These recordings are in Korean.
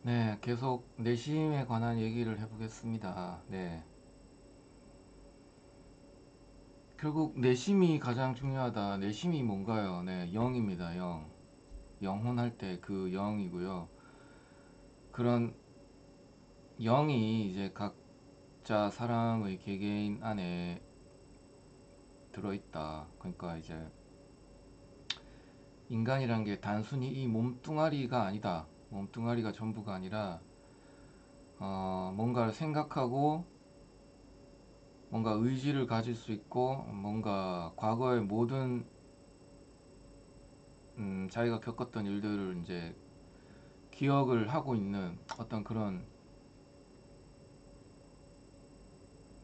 네, 계속 내심에 관한 얘기를 해보겠습니다. 네. 결국 내심이 가장 중요하다. 내심이 뭔가요? 네, 영입니다. 영. 영혼할 때 그 영이고요. 그런 영이 이제 각자 사람의 개개인 안에 들어있다. 그러니까 이제 인간이란 게 단순히 이 몸뚱아리가 아니다. 몸뚱아리가 전부가 아니라 뭔가를 생각하고 뭔가 의지를 가질 수 있고 뭔가 과거의 모든 자기가 겪었던 일들을 이제 기억을 하고 있는 어떤 그런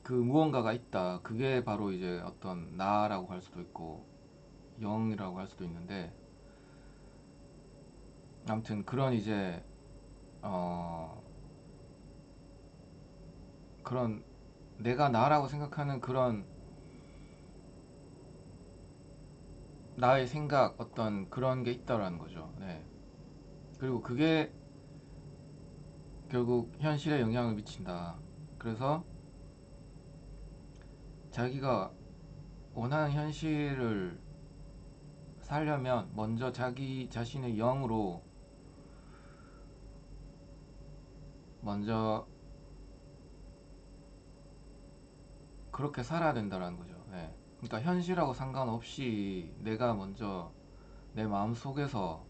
그 무언가가 있다. 그게 바로 이제 어떤 나라고 할 수도 있고 영이라고 할 수도 있는데, 아무튼 그런 이제 어 그런 내가 나라고 생각하는 그런 나의 생각, 어떤 그런 게 있다라는 거죠. 네. 그리고 그게 결국 현실에 영향을 미친다. 그래서 자기가 원하는 현실을 살려면 먼저 자기 자신의 영으로 먼저 그렇게 살아야 된다라는 거죠. 예. 그러니까 현실하고 상관없이 내가 먼저 내 마음 속에서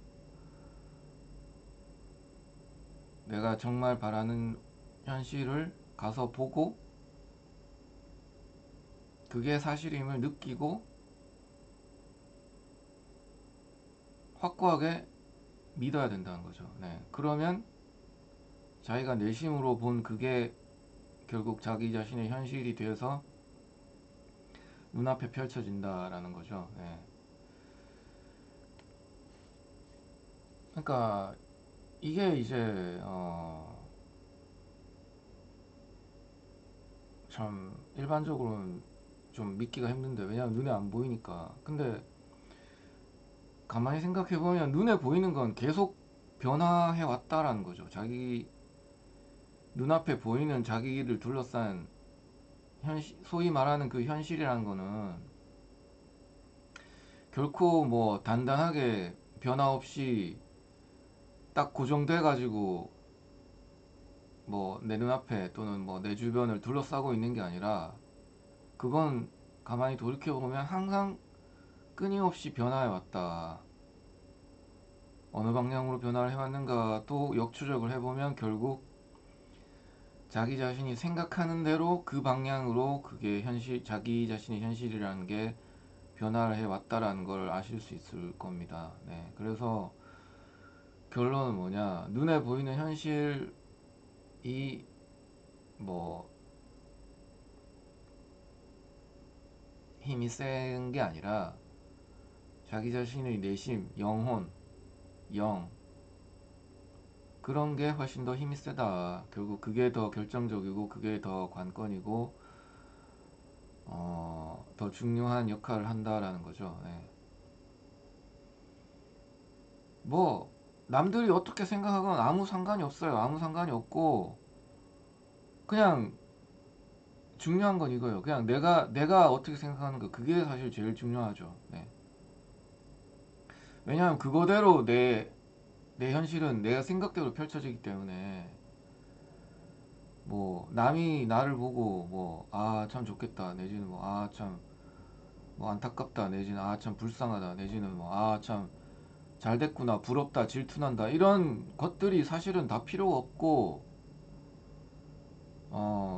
내가 정말 바라는 현실을 가서 보고 그게 사실임을 느끼고 확고하게 믿어야 된다는 거죠. 네. 그러면 자기가 내심으로 본 그게 결국 자기 자신의 현실이 되어서 눈앞에 펼쳐진다라는 거죠. 네. 그러니까 이게 이제 참 일반적으로는 좀 믿기가 힘든데, 왜냐면 눈에 안 보이니까. 근데 가만히 생각해 보면 눈에 보이는 건 계속 변화해 왔다라는 거죠. 자기 눈앞에 보이는 자기를 둘러싼 소위 말하는 그 현실이라는 거는 결코 뭐 단단하게 변화 없이 딱 고정돼 가지고 뭐 내 눈앞에 또는 뭐 내 주변을 둘러싸고 있는 게 아니라, 그건 가만히 돌이켜 보면 항상 끊임없이 변화해 왔다. 어느 방향으로 변화를 해왔는가 또 역추적을 해보면 결국 자기 자신이 생각하는 대로 그 방향으로 그게 현실, 자기 자신의 현실이라는 게 변화를 해왔다라는 걸 아실 수 있을 겁니다. 네. 그래서 결론은 뭐냐? 눈에 보이는 현실이 뭐 힘이 센 게 아니라 자기 자신의 내심, 영혼, 영, 그런 게 훨씬 더 힘이 세다. 결국 그게 더 결정적이고 그게 더 관건이고 더 중요한 역할을 한다라는 거죠. 예. 뭐 남들이 어떻게 생각하건 아무 상관이 없어요. 아무 상관이 없고 그냥 중요한 건 이거예요. 그냥 내가 어떻게 생각하는 거, 그게 사실 제일 중요하죠. 네. 왜냐하면 그거대로 내 현실은 내가 생각대로 펼쳐지기 때문에 뭐 남이 나를 보고 뭐 아 참 좋겠다 내지는 뭐 아 참 뭐 안타깝다 내지는 아 참 불쌍하다 내지는 뭐 아 참 잘됐구나 부럽다 질투난다 이런 것들이 사실은 다 필요가 없고,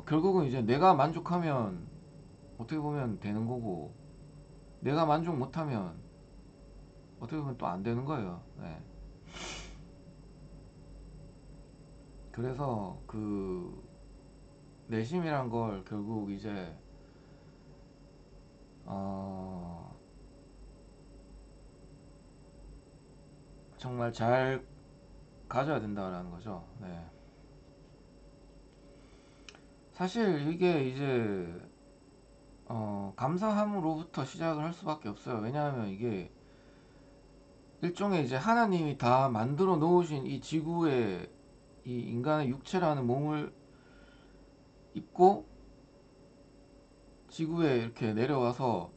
결국은 이제 내가 만족하면 어떻게 보면 되는 거고, 내가 만족 못하면 어떻게 보면 또 안 되는 거예요. 네. 그래서 그 내심이란 걸 결국 이제 어 정말 잘 가져야 된다라는 거죠. 네. 사실 이게 이제 감사함으로부터 시작을 할 수밖에 없어요. 왜냐하면 이게 일종의 이제 하나님이 다 만들어 놓으신 이 지구에 이 인간의 육체라는 몸을 입고 지구에 이렇게 내려와서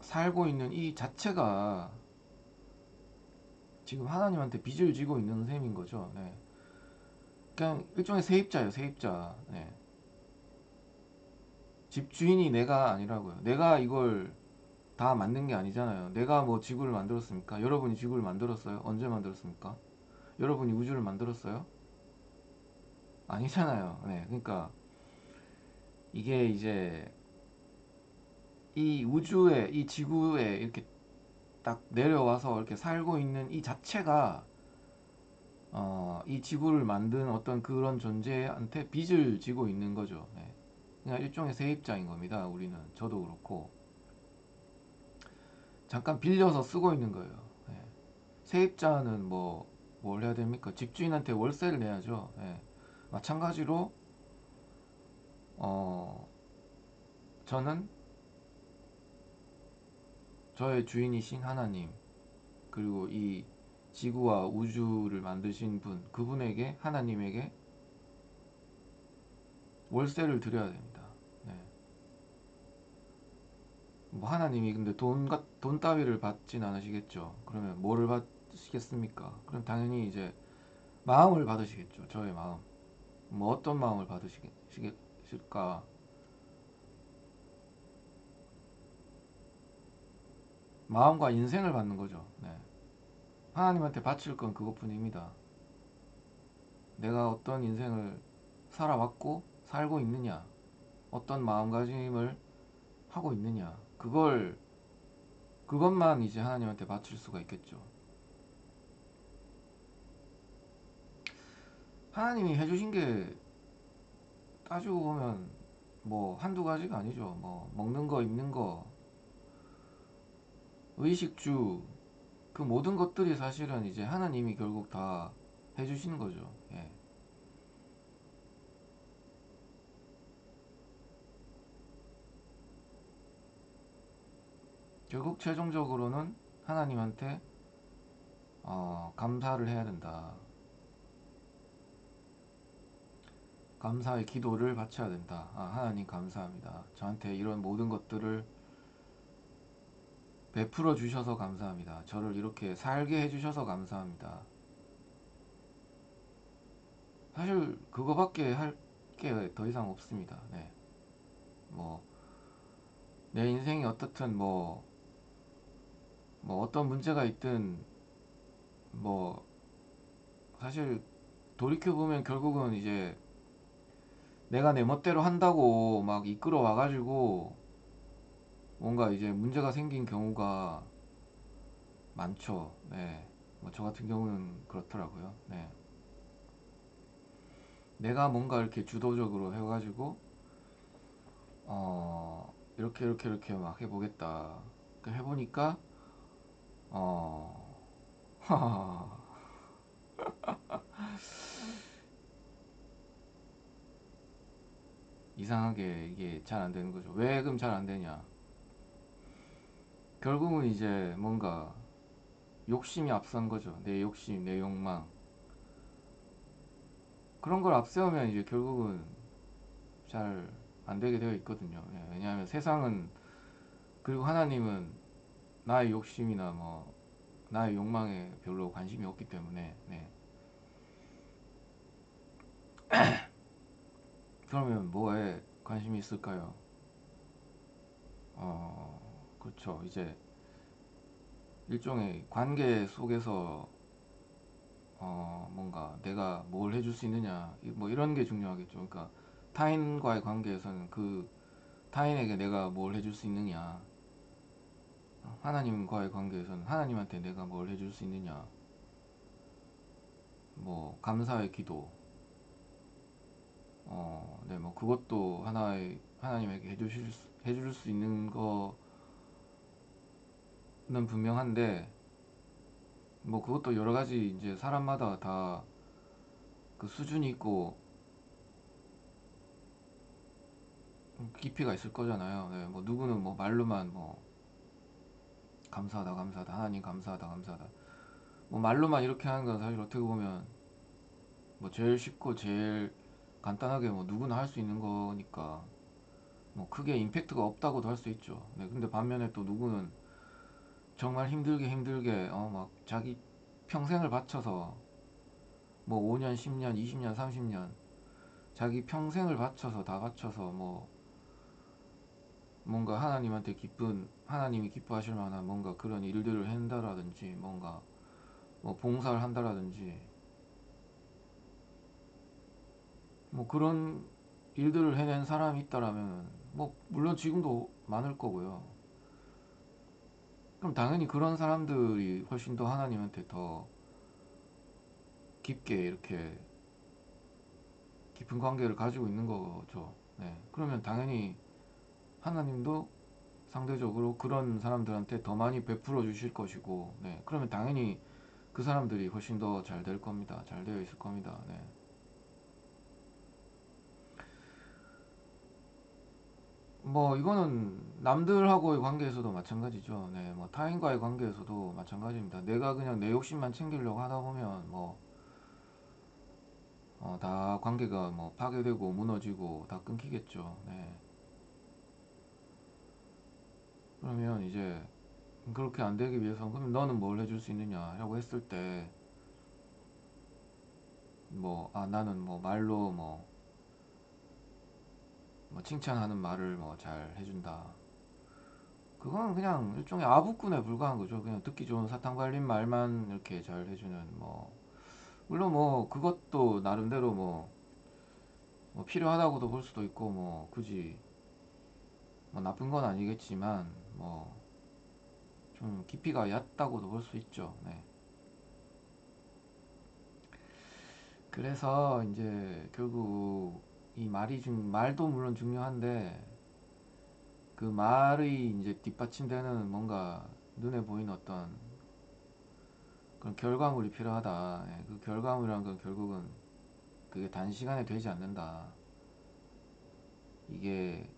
살고 있는 이 자체가 지금 하나님한테 빚을 지고 있는 셈인 거죠. 네. 그냥 일종의 세입자예요, 세입자. 네. 집주인이 내가 아니라고요. 내가 이걸 다 만든 게 아니잖아요. 내가 뭐 지구를 만들었습니까? 여러분이 지구를 만들었어요? 언제 만들었습니까? 여러분이 우주를 만들었어요? 아니잖아요. 네. 그러니까 이게 이제 이 우주에, 이 지구에 이렇게 딱 내려와서 이렇게 살고 있는 이 자체가 이 지구를 만든 어떤 그런 존재한테 빚을 지고 있는 거죠. 네. 그냥 일종의 세입자인 겁니다. 우리는 저도 그렇고 잠깐 빌려서 쓰고 있는 거예요. 네. 세입자는 뭐 뭘 해야 됩니까? 집주인한테 월세를 내야죠. 네. 마찬가지로 어, 저는 저의 주인이신 하나님 그리고 이 지구와 우주를 만드신 분 그분에게 하나님에게 월세를 드려야 됩니다. 네. 뭐 하나님이 근데 돈 따위를 받진 않으시겠죠. 그러면 뭐를 받으시겠습니까? 그럼 당연히 이제 마음을 받으시겠죠. 저의 마음. 뭐 어떤 마음을 받으시겠을까? 마음과 인생을 받는 거죠. 네. 하나님한테 바칠 건 그것뿐입니다. 내가 어떤 인생을 살아왔고 살고 있느냐, 어떤 마음가짐을 하고 있느냐, 그것만 이제 하나님한테 바칠 수가 있겠죠. 하나님이 해주신 게 따지고 보면 뭐 한두 가지가 아니죠. 뭐 먹는 거, 입는 거, 의식주, 그 모든 것들이 사실은 이제 하나님이 결국 다 해주시는 거죠. 예. 결국 최종적으로는 하나님한테 감사를 해야 된다. 감사의 기도를 바쳐야 된다. 하나님 감사합니다. 저한테 이런 모든 것들을 베풀어 주셔서 감사합니다. 저를 이렇게 살게 해주셔서 감사합니다. 사실 그거밖에 할 게 더 이상 없습니다. 네. 뭐 내 인생이 어떻든 뭐 어떤 문제가 있든 뭐 사실 돌이켜 보면 결국은 이제 내가 내 멋대로 한다고 막 이끌어 와가지고 뭔가 이제 문제가 생긴 경우가 많죠. 네. 뭐 저 같은 경우는 그렇더라고요. 네. 내가 뭔가 이렇게 주도적으로 해가지고 이렇게 막 해보겠다. 해보니까 어 이상하게 이게 잘 안 되는 거죠. 왜 그럼 잘 안 되냐? 결국은 이제 뭔가 욕심이 앞선 거죠. 내 욕심, 내 욕망. 그런 걸 앞세우면 이제 결국은 잘 안 되게 되어 있거든요. 예, 왜냐하면 세상은 그리고 하나님은 나의 욕심이나 뭐 나의 욕망에 별로 관심이 없기 때문에 네. 그러면 뭐에 관심이 있을까요? 그렇죠. 이제 일종의 관계 속에서 뭔가 내가 뭘 해줄 수 있느냐 뭐 이런 게 중요하겠죠. 그러니까 타인과의 관계에서는 그 타인에게 내가 뭘 해줄 수 있느냐, 하나님과의 관계에서는 하나님한테 내가 뭘 해줄 수 있느냐, 뭐 감사의 기도, 네, 뭐 그것도 하나의 하나님에게 해줄 수 있는 거는 분명한데 뭐 그것도 여러 가지 이제 사람마다 다 그 수준이 있고 깊이가 있을 거잖아요. 네, 뭐 누구는 뭐 말로만 뭐 감사하다 감사하다 하나님 감사하다 감사하다 뭐 말로만 이렇게 하는 건 사실 어떻게 보면 뭐 제일 쉽고 제일 간단하게 뭐 누구나 할 수 있는 거니까 뭐 크게 임팩트가 없다고도 할 수 있죠. 네, 근데 반면에 또 누구는 정말 힘들게 막 자기 평생을 바쳐서 뭐 5년, 10년, 20년, 30년 자기 평생을 바쳐서 다 바쳐서 뭐 뭔가 하나님한테 기쁜 하나님이 기뻐하실 만한 뭔가 그런 일들을 한다라든지 뭔가 뭐 봉사를 한다라든지 뭐 그런 일들을 해낸 사람이 있다라면 뭐 물론 지금도 많을 거고요. 그럼 당연히 그런 사람들이 훨씬 더 하나님한테 더 깊게 이렇게 깊은 관계를 가지고 있는 거죠. 네. 그러면 당연히 하나님도 상대적으로 그런 사람들한테 더 많이 베풀어 주실 것이고, 네. 그러면 당연히 그 사람들이 훨씬 더 잘 될 겁니다. 잘 되어 있을 겁니다. 네. 뭐 이거는 남들하고의 관계에서도 마찬가지죠. 네. 뭐 타인과의 관계에서도 마찬가지입니다. 내가 그냥 내 욕심만 챙기려고 하다 보면 뭐 다 관계가 뭐 파괴되고 무너지고 다 끊기겠죠. 네. 그러면 이제 그렇게 안 되기 위해서 그럼 너는 뭘 해줄 수 있느냐라고 했을 때 뭐 나는 뭐 말로 뭐 칭찬하는 말을 뭐 잘 해준다. 그건 그냥 일종의 아부꾼에 불과한 거죠. 그냥 듣기 좋은 사탕 발린 말만 이렇게 잘 해주는 뭐 물론 뭐 그것도 나름대로 뭐 필요하다고도 볼 수도 있고 뭐 굳이 뭐 나쁜 건 아니겠지만 뭐 좀 깊이가 얕다고도 볼 수 있죠. 네. 그래서 이제 결국 이 말도 물론 중요한데 그 말의 이제 뒷받침되는 뭔가 눈에 보이는 어떤 그런 결과물이 필요하다. 예, 그 결과물이란 건 결국은 그게 단시간에 되지 않는다. 이게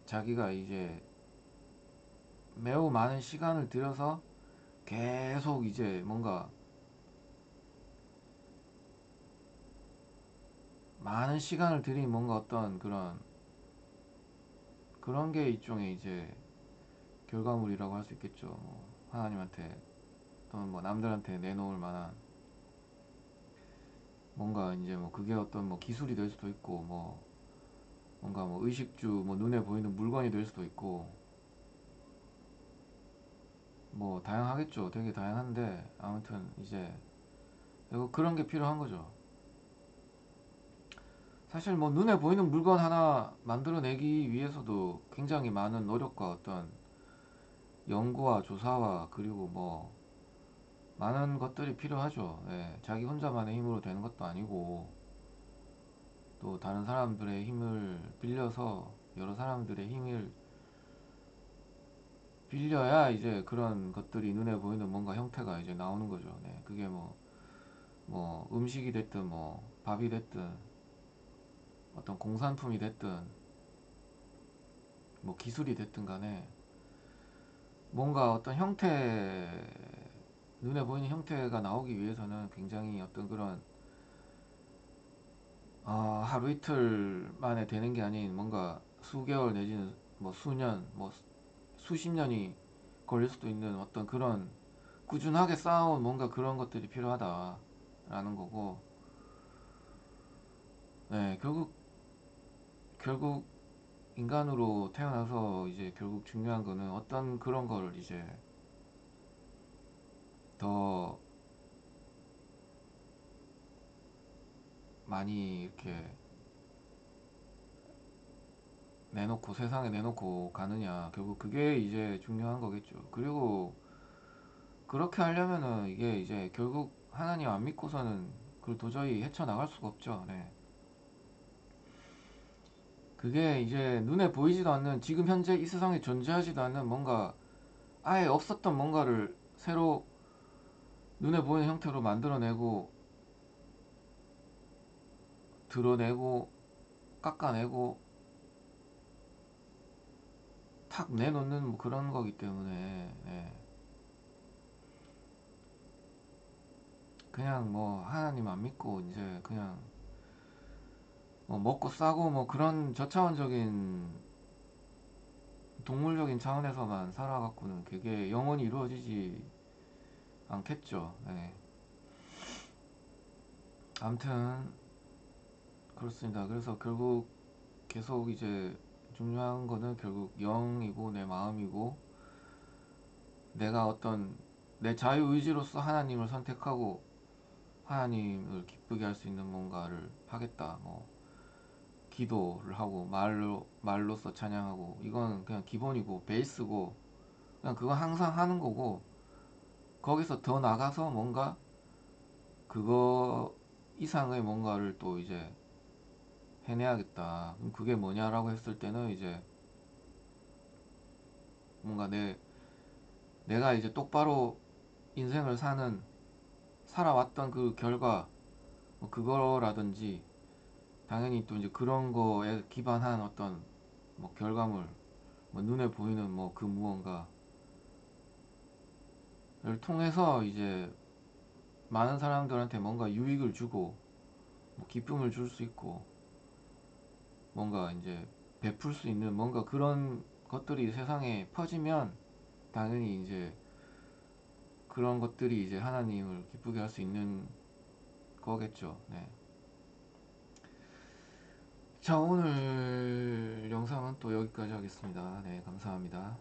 자기가 이제 매우 많은 시간을 들여서 계속 이제 뭔가 많은 시간을 들인 뭔가 어떤 그런 게 일종의 이제 결과물이라고 할 수 있겠죠. 뭐 하나님한테 또는 뭐 남들한테 내놓을 만한 뭔가 이제 뭐 그게 어떤 뭐 기술이 될 수도 있고 뭐 뭔가 뭐 의식주 뭐 눈에 보이는 물건이 될 수도 있고 뭐 다양하겠죠. 되게 다양한데 아무튼 이제 그런 게 필요한 거죠. 사실 뭐 눈에 보이는 물건 하나 만들어내기 위해서도 굉장히 많은 노력과 어떤 연구와 조사와 그리고 뭐 많은 것들이 필요하죠. 예, 자기 혼자만의 힘으로 되는 것도 아니고 또 다른 사람들의 힘을 빌려서 여러 사람들의 힘을 빌려야 이제 그런 것들이 눈에 보이는 뭔가 형태가 이제 나오는 거죠. 네, 그게 뭐 음식이 됐든 뭐 밥이 됐든 어떤 공산품이 됐든 뭐 기술이 됐든 간에 뭔가 어떤 눈에 보이는 형태가 나오기 위해서는 굉장히 어떤 그런 하루 이틀 만에 되는 게 아닌 뭔가 수개월 내지는 뭐 수년 뭐 수십 년이 걸릴 수도 있는 어떤 그런 꾸준하게 쌓아온 뭔가 그런 것들이 필요하다라는 거고, 네, 결국 인간으로 태어나서 이제 결국 중요한 거는 어떤 그런 걸 이제 더 많이 이렇게 내놓고 세상에 내놓고 가느냐, 결국 그게 이제 중요한 거겠죠. 그리고 그렇게 하려면은 이게 이제 결국 하나님 안 믿고서는 그걸 도저히 헤쳐나갈 수가 없죠. 네. 그게 이제 눈에 보이지도 않는 지금 현재 이 세상에 존재하지도 않는 뭔가 아예 없었던 뭔가를 새로 눈에 보이는 형태로 만들어내고 드러내고 깎아내고 탁 내놓는 뭐 그런 거기 때문에 예. 그냥 뭐 하나님 안 믿고 이제 그냥 뭐 먹고 싸고 뭐 그런 저차원적인 동물적인 차원에서만 살아갖고는 그게 영원히 이루어지지 않겠죠. 네. 아무튼 그렇습니다. 그래서 결국 계속 이제 중요한 거는 결국 영이고 내 마음이고 내가 어떤 내 자유의지로서 하나님을 선택하고 하나님을 기쁘게 할 수 있는 뭔가를 하겠다. 뭐 기도를 하고 말로써 찬양하고 이건 그냥 기본이고 베이스고 그냥 그거 항상 하는 거고 거기서 더 나가서 뭔가 그거 이상의 뭔가를 또 이제 해내야겠다. 그럼 그게 뭐냐라고 했을 때는 이제 뭔가 내가 이제 똑바로 인생을 살아왔던 그 결과 뭐 그거라든지 당연히 또 이제 그런 거에 기반한 어떤 뭐 결과물 뭐 눈에 보이는 뭐 그 무언가를 통해서 이제 많은 사람들한테 뭔가 유익을 주고 뭐 기쁨을 줄 수 있고 뭔가 이제 베풀 수 있는 뭔가 그런 것들이 세상에 퍼지면 당연히 이제 그런 것들이 이제 하나님을 기쁘게 할 수 있는 거겠죠. 네. 자, 오늘 영상은 또 여기까지 하겠습니다. 네, 감사합니다.